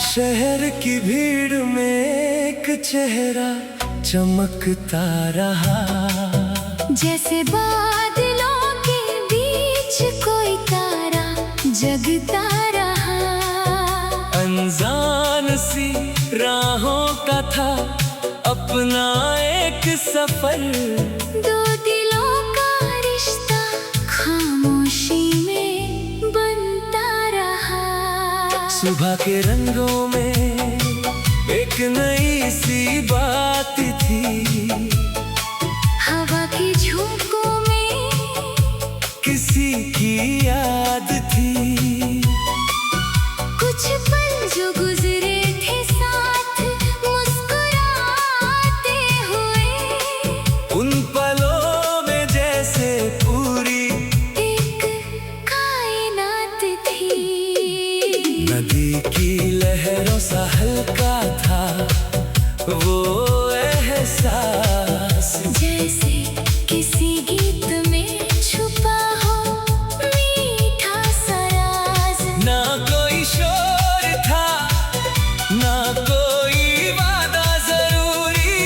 शहर की भीड़ में एक चेहरा चमकता रहा, जैसे बादलों के बीच कोई तारा जगता रहा। अनजान सी राहों का था अपना एक सफर, दो दिलों का रिश्ता खामोशी में बनता रहा। सुबह के रंगों में एक नई सी बात थी, हवा के झोंकों में किसी की याद थी। कुछ पल जो गुजरे थे साथ मुस्कुराते हुए, उन पलों में जैसे पूरी एक कायनात थी। नदी की लहरों सा हल्का था वो एहसास, जैसे किसी गीत में छुपा हो मीठा सा राज। ना कोई शोर था ना कोई वादा जरूरी,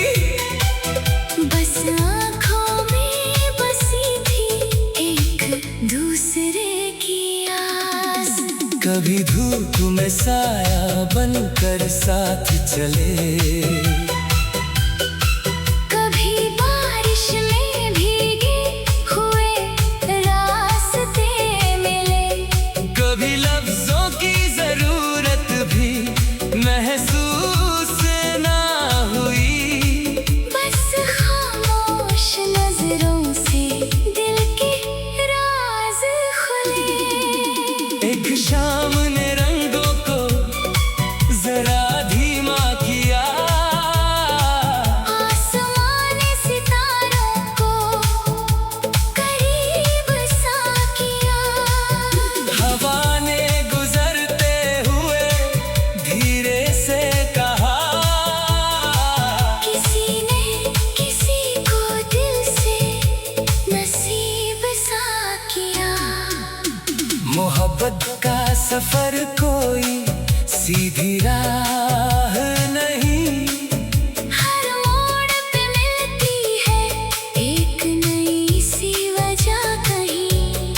बस आँखों में बसी थी एक दूसरे की आस। कभी धूप में साया बनकर साथ चले, कभी बारिश में भीगे हुए रास्ते मिले, कभी लफ्जों की जरूरत भी महसूस ना हुई। बस खामोश नजरों से दिल के राज खुले। एक शाम ने रंगों को जरा धीमा किया, आसमान सितारों को करीब सा किया। हवा ने गुजरते हुए धीरे से कहा, किसी ने किसी को दिल से नसीब सा किया। मोहब्बत का सफर कोई सीधी राह नहीं, हर मोड़ पे मिलती है एक नई सी वजह कहीं।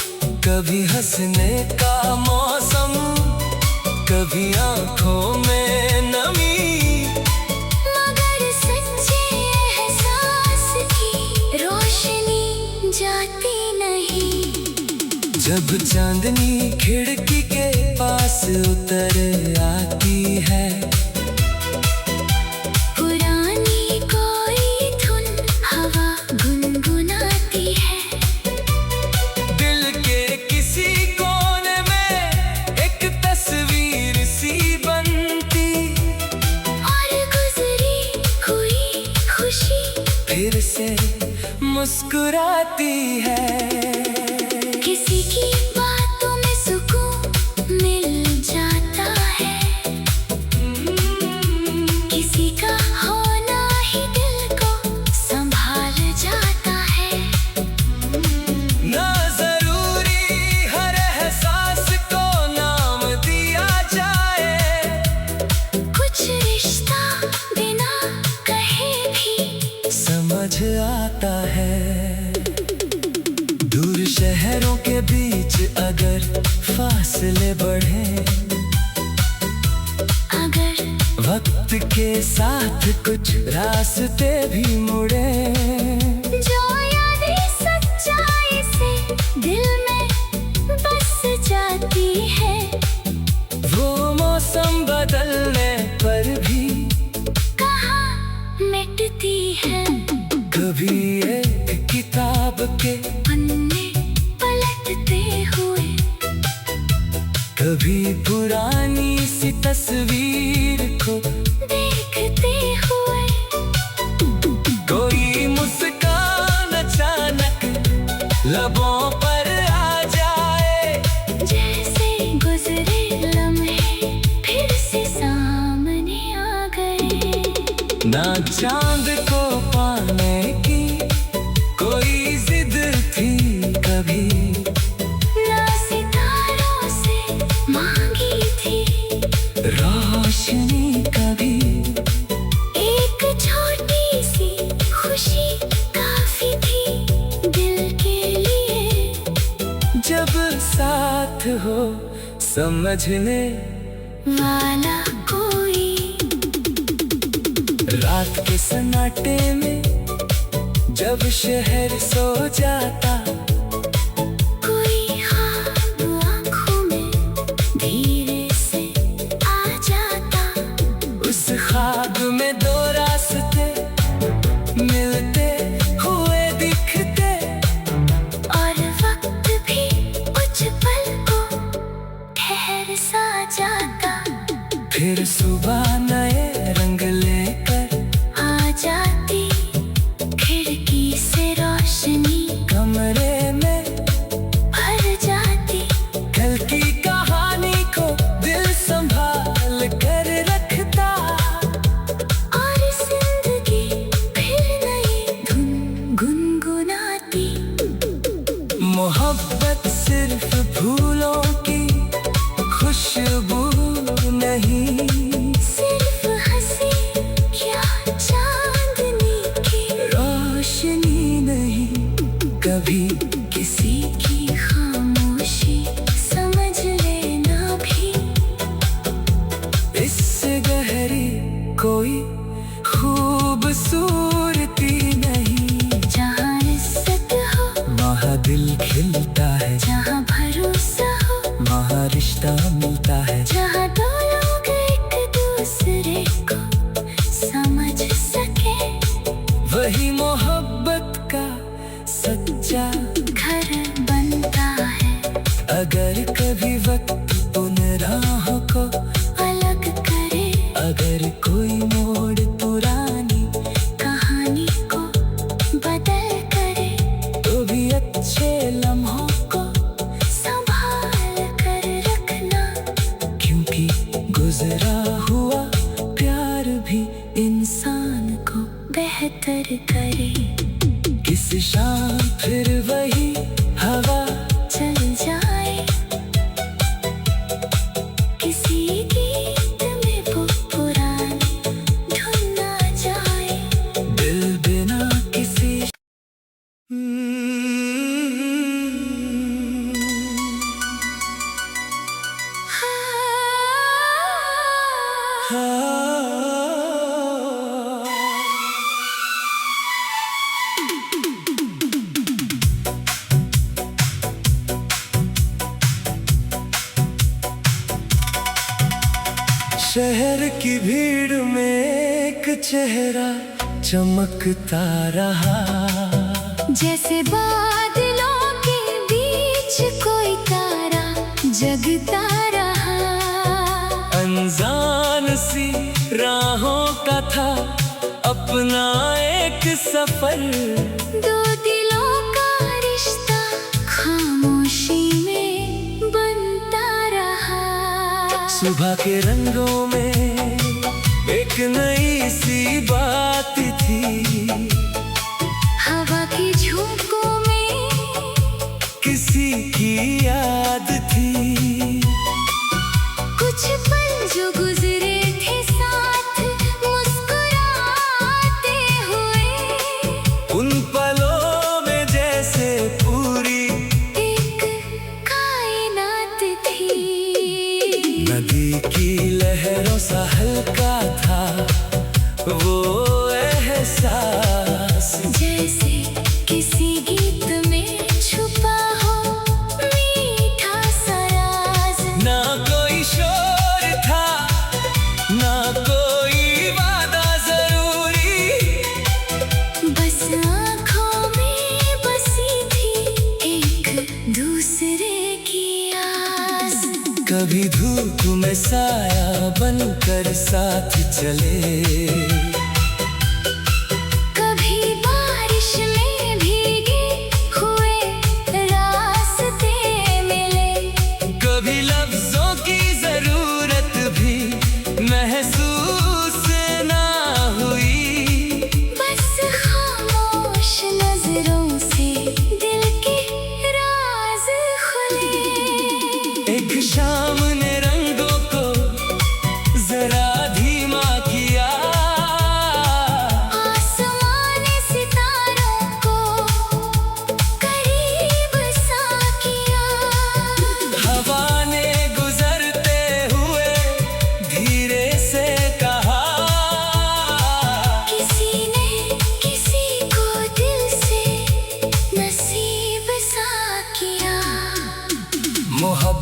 कभी हंसने का मौसम, कभी आंखों में नमी, मगर सच्चे एहसास की रोशनी जाती नहीं। जब चांदनी खिड़की के पास उतर आती है, पुरानी कोई धुन हवा गुनगुनाती है। दिल के किसी कोने में एक तस्वीर सी बनती, और गुजरी हुई खुशी फिर से मुस्कुराती है। किसी की बातों में सुकून मिल जाता है, किसी का होना ही दिल को संभाल जाता है। ना जरूरी हर एहसास को नाम दिया जाए, कुछ रिश्ता बिना कहे भी समझ आता है। दूर शहरों के बीच अगर फासले बढ़े, अगर वक्त के साथ कुछ रास्ते भी मुड़े, जो यादें सच्चाई से दिल में बस जाती है, वो मौसम बदलने पर भी कहाँ मिटती है। कभी एक किताब के पन्ने पलटते हुए, कभी पुरानी सी तस्वीर को देखते हुए, कोई मुस्कान अचानक लबों पर आ जाए। जैसे गुजरे लम्हे फिर से सामने आ गए। ना चांद को पाने की कोई जिद थी कभी, ना सितारों से मांगी थी रोशनी कभी। एक छोटी सी खुशी काफी थी दिल के लिए। जब साथ हो समझने वाला कोई, रात के सन्नाटे में जब शहर सो जाता, कोई ख्वाब आँखों में धीरे से आ जाता। उस ख्वाब में दो रास्ते मिलते हुए दिखते, और वक्त भी कुछ पल को ठहर सा जाता। फिर सुबह नए रंग लेकर आ जाती खिड़की से रोशनी, कमरे में भर जाती। कल की कहानी को दिल संभाल कर रखता, और जिंदगी फिर नई धुन गुनगुनाती। मोहब्बत सिर्फ फूलों की खुशबू नहीं, सिर्फ हंसी या चांदनी की रोशनी नहीं। कभी किसी की खामोशी समझ लेना भी, इससे गहरी कोई खूबसूरती नहीं। जहाँ इज्जत हो वहाँ दिल खिलता है, जहाँ भरोसा हो वहाँ रिश्ता मिलता है। जहाँ दो लोग एक दूसरे को समझ सके, वही मोहब्बत का सच्चा घर बनता है। अगर कभी वक्त उन राहों को अलग करे, अगर कोई मोड़ पुरानी कहानी को बदल करे, तो भी अच्छे लम्हों को, संभाल कर रखना। क्योंकि गुजरा हुआ प्यार भी इंसान को बेहतर करे। किस शाम फिर वही हवा चल जाए किसी गीत में वो पुरानी धुन आ जाए। दिल बिना किसी शहर की भीड़ में एक चेहरा चमकता रहा, जैसे बादलों के बीच कोई तारा जगता रहा। अनजान सी राहों का था अपना एक सफर, दो दिलों का रिश्ता खामोशी में बनता रहा। सुबह के रंगों में एक नई सी बात थी, हवा की झोंकों में किसी की याद थी। कुछ पल जो गुजरे थे साथ मुस्कुराते हुए, उन पलों में जैसे पूरी एक कायनात थी। नदी की लहरों सा हल्का था वो एहसास, जैसे किसी गीत में छुपा हो मीठा सा राज। ना कोई शोर था ना कोई वादा जरूरी, बस आँखों में बसी थी एक दूसरे की आस। कभी धूप में साया बनकर साथ चले, कभी बारिश में भीगे हुए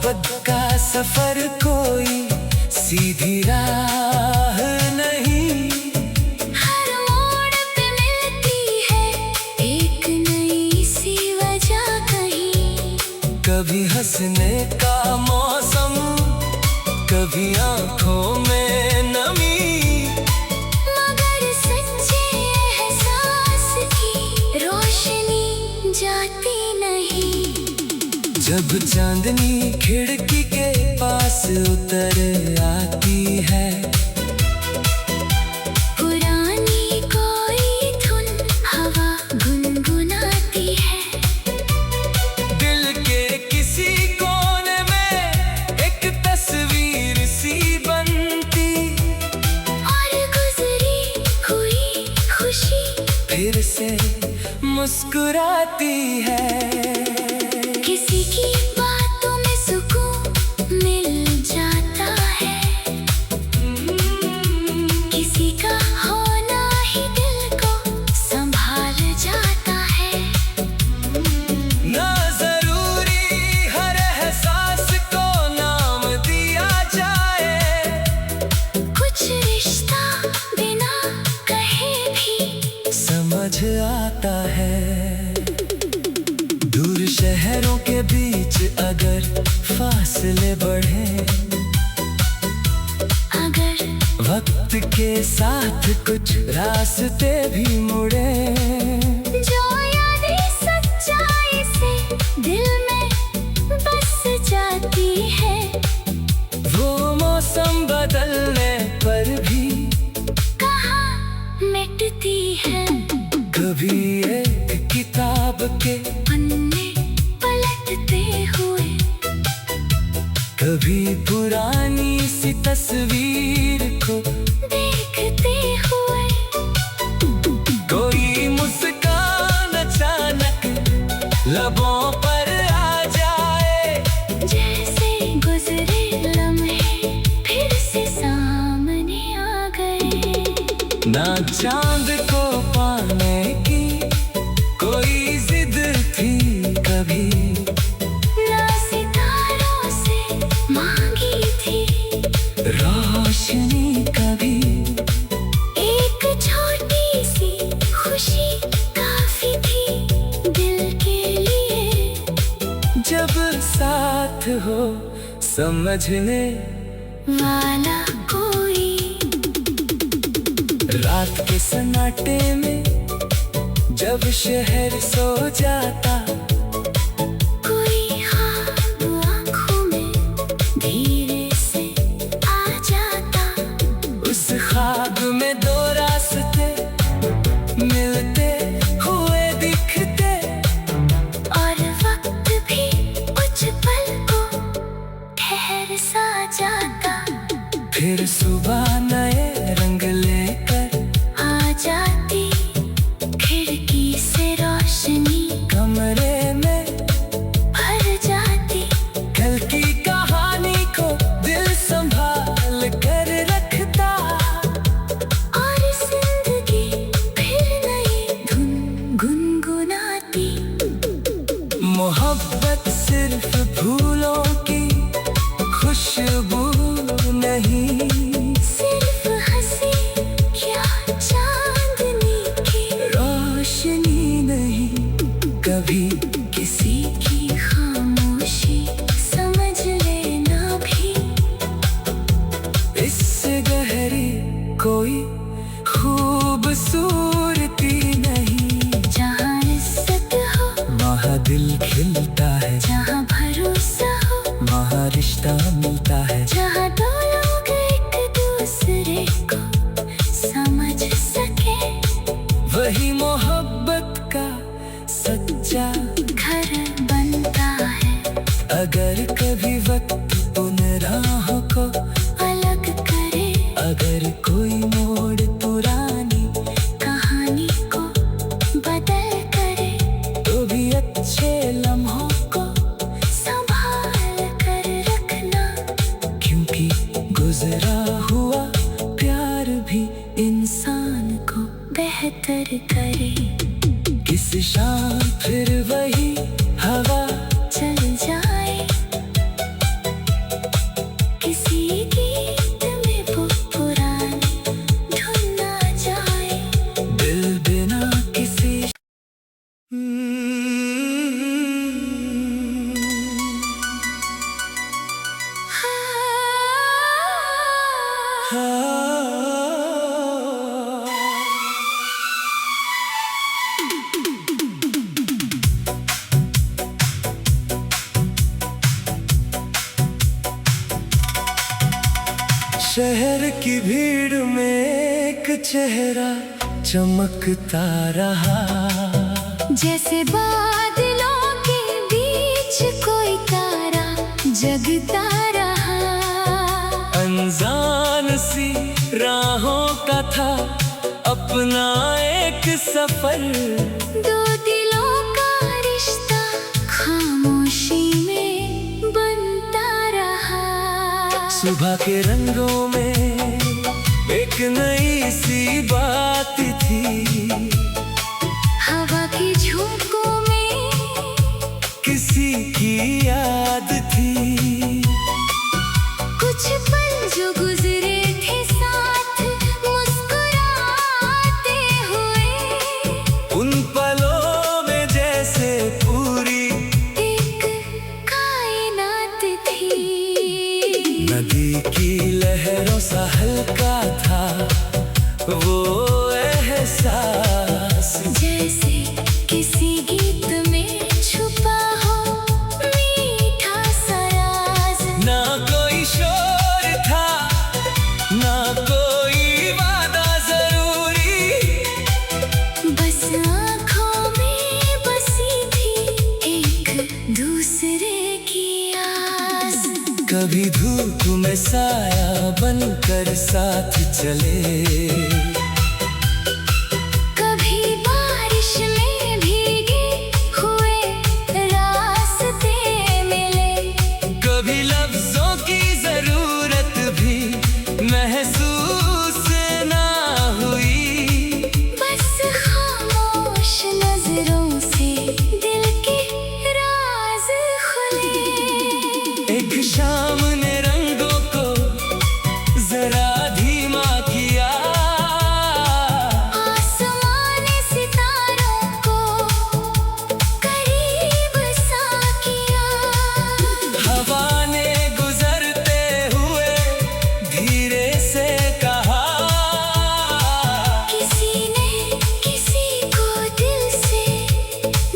मोहब्बत का सफर कोई सीधी राह नहीं। हर मोड़ पे मिलती है एक नई सी वजह कहीं। कभी हंसने का मौसम, कभी आंखों में नमी, मगर सच्चे एहसास की रोशनी जाती नहीं। जब चांदनी खिड़की के पास उतर आती है, पुरानी कोई धुन हवा गुनगुनाती है। दिल के किसी कोने में एक तस्वीर सी बनती, और गुजरी हुई खुशी फिर से मुस्कुराती है। किसी की बातों में सुकून मिल जाता है, किसी का होना ही दिल को संभाल जाता है। ना जरूरी हर एहसास को नाम दिया जाए, कुछ रिश्ता बिना कहे भी समझ आता है। दूर शहरों के बीच अगर फासले बढ़े, अगर वक्त के साथ कुछ रास्ते भी मुड़े, जो यादें सच्चाई से दिल में बस जाती है। वो मौसम बदलने पर भी कहाँ मिटती है। कभी एक किताब के पन्ने पलटते हुए, कभी पुरानी सी तस्वीर को देखते हुए, कोई मुस्कान अचानक लबों पर आ जाए, जैसे गुजरे लम्हे फिर से सामने आ गए। ना चांद को पाने की कोई जिद थी कभी, ना सितारों से मांगी थी रोशनी कभी। एक छोटी सी खुशी काफी थी दिल के लिए। जब साथ हो समझने वाला कोई, रात के सन्नाटे में जब शहर सो जाता, कोई ख्वाब आँखों में धीरे से आ जाता। उस ख्वाब में दो रास्ते मिलते हुए दिखते, और वक्त भी कुछ पल को ठहर सा जाता। फिर सुबह नए रंग लेकर आ जाती खिड़की से रोशनी, कमरे में भर जाती। कल की कहानी को दिल संभाल कर रखता, और जिंदगी फिर नई धुन गुनगुनाती। मोहब्बत सिर्फ फूलों की खुशबू नहीं, सिर्फ हंसी क्या चांदनी की रोशनी नहीं। कभी किसी की खामोशी समझ लेना भी, इससे गहरी कोई खूबसूरती नहीं। जहाँ इज्जत हो वहाँ दिल खिलता है, जहाँ भरोसा हो वहाँ रिश्ता मिलता है। जहाँ दो लोग एक दूसरे को समझ सके, वही मोहब्बत का सच्चा घर बनता है। अगर कभी वक्त उन राहों को अलग करे, अगर कोई मोड़ पुरानी कहानी को बदल करे, तो भी अच्छे लम्हों को संभाल कर रखना। क्योंकि गुजरा हुआ प्यार भी इंसान को बेहतर करे। किस शाम फिर वही हवा चल जाए शहर की भीड़ में एक चेहरा चमकता रहा, जैसे बादलों के बीच कोई तारा जगता रहा। अनजान सी राहों का था अपना एक सफर, दो दिलों का रिश्ता खामोशी में बनता रहा। सुबह के रंगों में एक नई सी बात थी, हवा की झोंकों में किसी की याद थी। कुछ पल जो गुजरे थे साथ मुस्कुराते हुए, उन पलों में जैसे पूरी एक कायनात थी। नदी की लहरों सा हल्का था वो एहसास, जैसे किसी गीत में छुपा हो मीठा सा राज। ना कोई शोर था ना कोई वादा जरूरी, बस आँखों में बसी थी एक दूसरे की आस। कभी धूप में साया बनकर साथ चले, कभी बारिश में भीगे हुए रास्ते मिले, कभी लफ्जों की जरूरत भी महसूस ना हुई। बस खामोश नजरों से दिल के राज खुले। एक शाम ने रंगों को जरा धीमा किया, आसमानी सितारों को करीब सा किया। हवा ने गुजरते हुए धीरे से कहा, किसी ने किसी को दिल से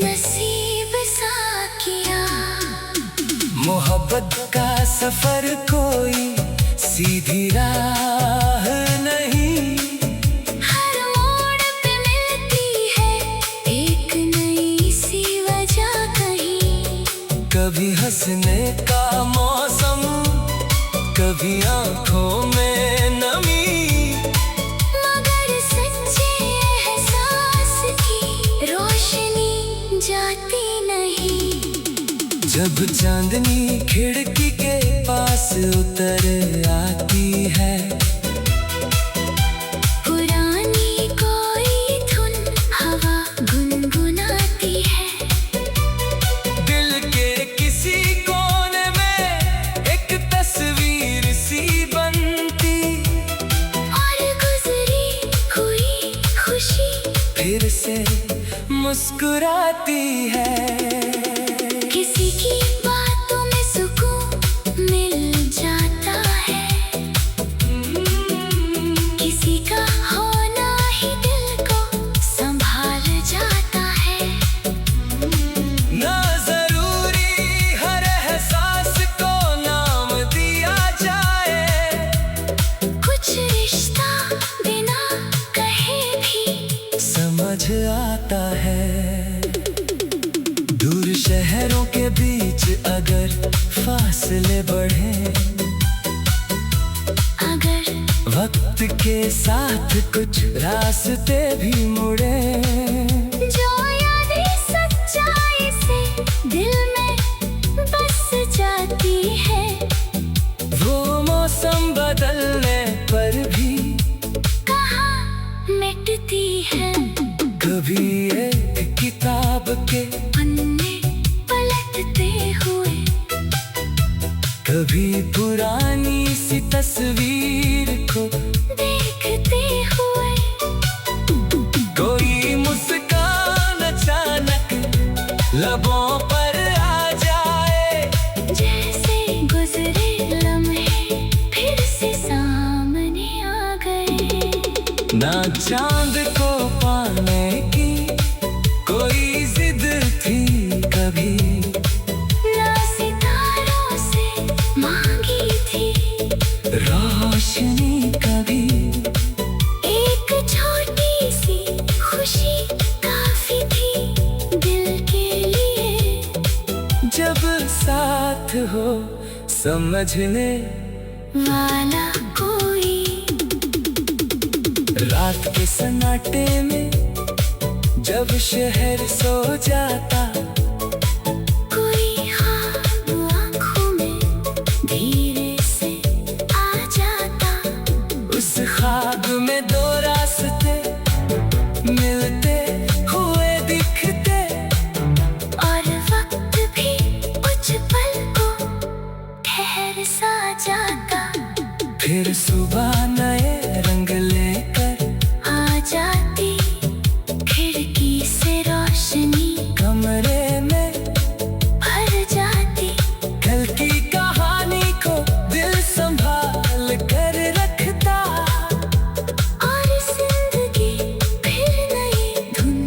नसीब सा किया। मोहब्बत का सफर कोई सीधी राह नहीं, हर मोड़ पे मिलती है एक नई सी वजह कहीं। कभी हंसने का मौसम, कभी आंखों में नमी, मगर सच्चे एहसास की रोशनी जाती नहीं। जब चांदनी खिड़की के पास उतर आती है, पुरानी कोई धुन हवा गुनगुनाती है। दिल के किसी कोने में एक तस्वीर सी बनती, और गुजरी हुई खुशी फिर से मुस्कुराती है। किसी की बातों में सुकून मिल जाता है, किसी का होना ही दिल को संभाल जाता है। ना जरूरी हर एहसास को नाम दिया जाए, कुछ रिश्ता बिना कहे भी समझ आता है। दूर शहरों के बीच अगर फासले बढ़े, अगर वक्त के साथ कुछ रास्ते भी मुड़े, जो यादें सच्चाई से दिल में बस जाती है, वो मौसम बदलने पर भी कहाँ मिटती है। कभी एक किताब के पन्ने पलटते हुए, कभी पुरानी सी तस्वीर को देखते हुए, कोई मुस्कान अचानक लबों पर आ जाए, जैसे गुजरे लम्हे फिर से सामने आ गए। ना चांद को पाने की कोई जिद थी कभी, ना सितारों से मांगी थी रोशनी हो समझने वाला कोई। रात के सन्नाटे में जब शहर सो जाता, कोई ख्वाब आँखों में धीरे से आ जाता। उस ख्वाब में दो रास्ते मिलते हुए दिखते, और वक्त भी कुछ पल को ठहर सा जाता। फिर सुबह नए रंग लेकर आ जाती, खिड़की से रोशनी कमरे में भर जाती। कल की कहानी को दिल संभाल कर रखता, और जिंदगी फिर नई धुन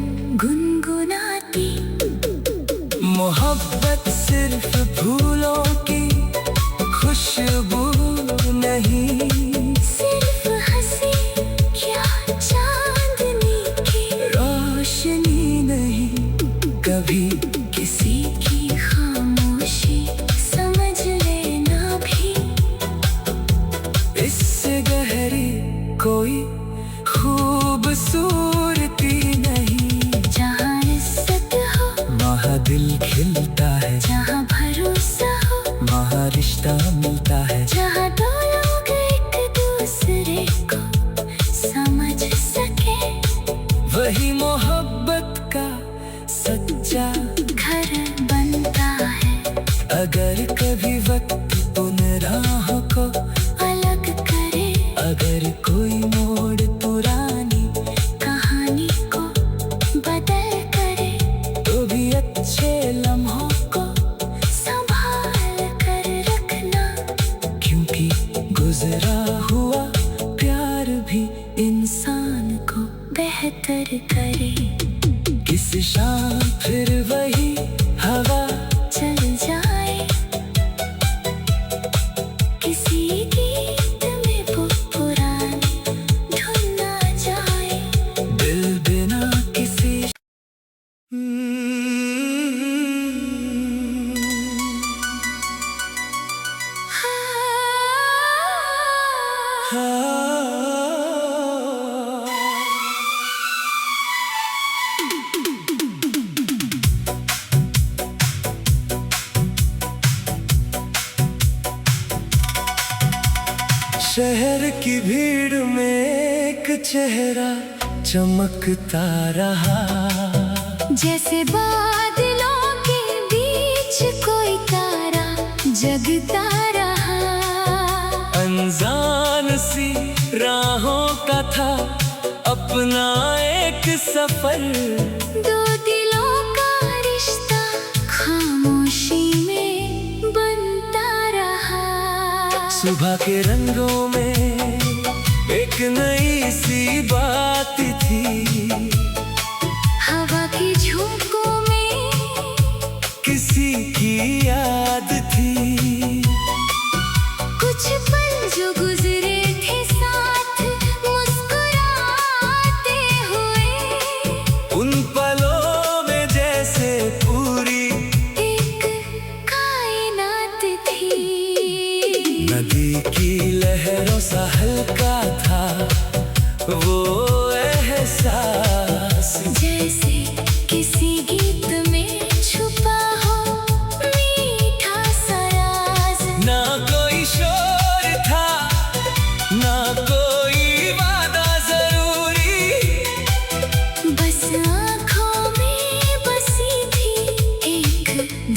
गुनगुनाती। मोहब्बत सिर्फ फूलों की खुशबू नहीं, सिर्फ हंसी क्या चांदनी की रोशनी नहीं। कभी किसी की खामोशी समझ लेना भी। इससे गहरी कोई खूबसूरती नहीं। जहाँ इज्जत हो वहाँ दिल खिलता है, जहाँ भरोसा हो वहाँ रिश्ता मिलता है। जहाँ दो लोग एक दूसरे को समझ सके, वही मोहब्बत का सच्चा घर बनता है। अगर कभी वक्त उन राहों को अलग करे, अगर कोई मोड़ पुरानी कहानी को बदल करे, तो भी अच्छे लम्हों को संभाल कर रखना। क्योंकि गुजरा हुआ प्यार भी इंसान को बेहतर करे। किस शाम फिर वही हवा चल जाए, किसी गीत में वो पुरानी धुन आ जाए। दिल बिना किसी शहर की भीड़ में एक चेहरा चमकता रहा, जैसे बादलों के बीच कोई तारा जगता रहा। अनजान सी राहों का था अपना एक सफर, दो दिलों का रिश्ता खामोशी में बनता रहा। सुबह के रंगों में एक नई सी बात थी, हवा की झोंकों में किसी की याद थी। कुछ पल जो गुजरे थे साथ मुस्कुराते हुए, उन पलों में जैसे पूरी एक कायनात थी। नदी की लहरों सा हल्का था वो एहसास, जैसे किसी गीत में छुपा हो मीठा सा राज। ना कोई शोर था ना कोई वादा जरूरी, बस आँखों में बसी थी एक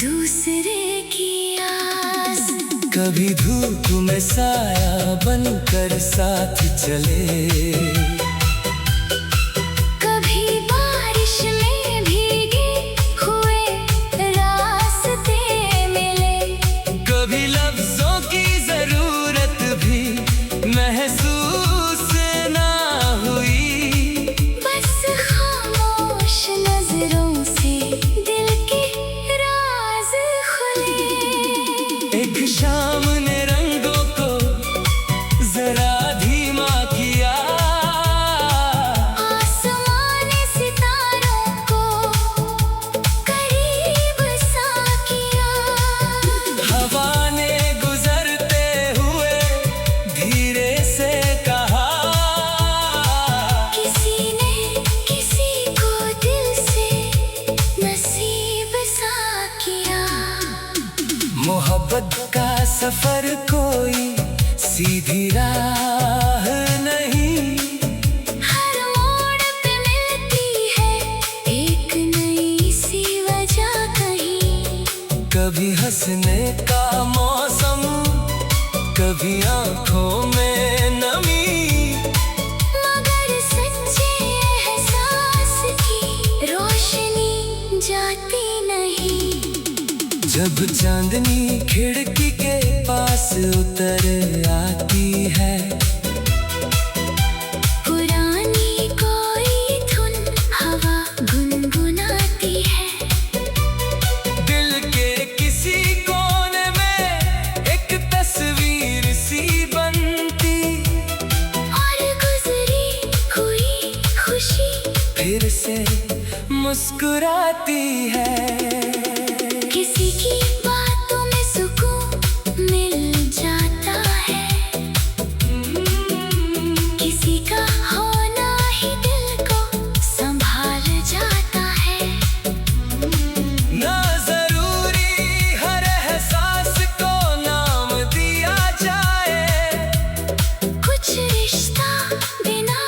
दूसरे की आस। कभी धूप में साया बनकर साथ चले, कभी बारिश में भीगे हुए रास्ते मिले, कभी लफ्जों की जरूरत भी महसूस ना हुई। बस खामोश नजरों से दिल के राज खुले। एक शाम ने रंगों को जरा धीमा किया, मोहब्बत का सफर कोई सीधी राह नहीं, हर मोड़ पे मिलती है एक नई सी वजह कहीं। कभी हंसने का मौसम, कभी आंखों में नमी, मगर सच्चे एहसास की रोशनी जाती नहीं। जब चांदनी खिड़की के पास उतर आती है, पुरानी कोई धुन हवा गुनगुनाती है। दिल के किसी कोने में एक तस्वीर सी बनती, और गुजरी हुई खुशी फिर से मुस्कुराती है। किसी की बातों में सुकून मिल जाता है, किसी का होना ही दिल को संभाल जाता है। ना जरूरी हर एहसास को नाम दिया जाए, कुछ रिश्ता बिना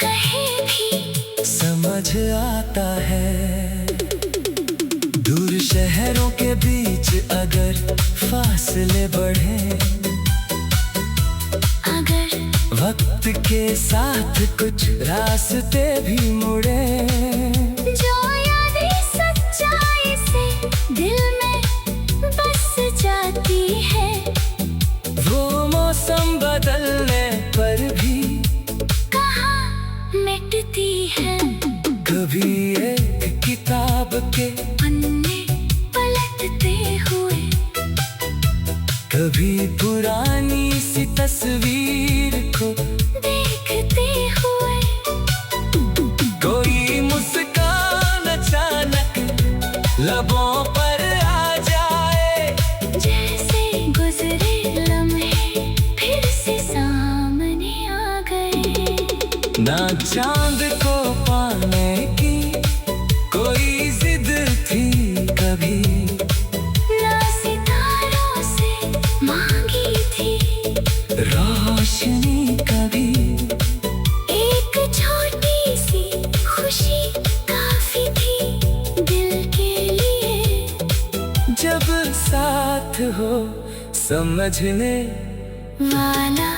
कहे भी समझ आता है। दूर शहरों के बीच अगर फासले बढ़े, अगर वक्त के साथ कुछ रास्ते भी मुड़े, जो यादें सच्चाई से दिल में बस जाती है, वो मौसम बदलने पर भी कहाँ मिटती है। कभी एक किताब के पन्ने पलटते हुए, कभी पुरानी सी तस्वीर को देखते हुए, कोई मुस्कान अचानक लबों पर आ जाए, जैसे गुजरे लम्हे फिर से सामने आ गए। ना चांद को पाने की कोई जिद थी कभी, ना सितारों से मांगी थी रोशनी कभी, एक छोटी सी खुशी काफी थी दिल के लिए। जब साथ हो समझने वाला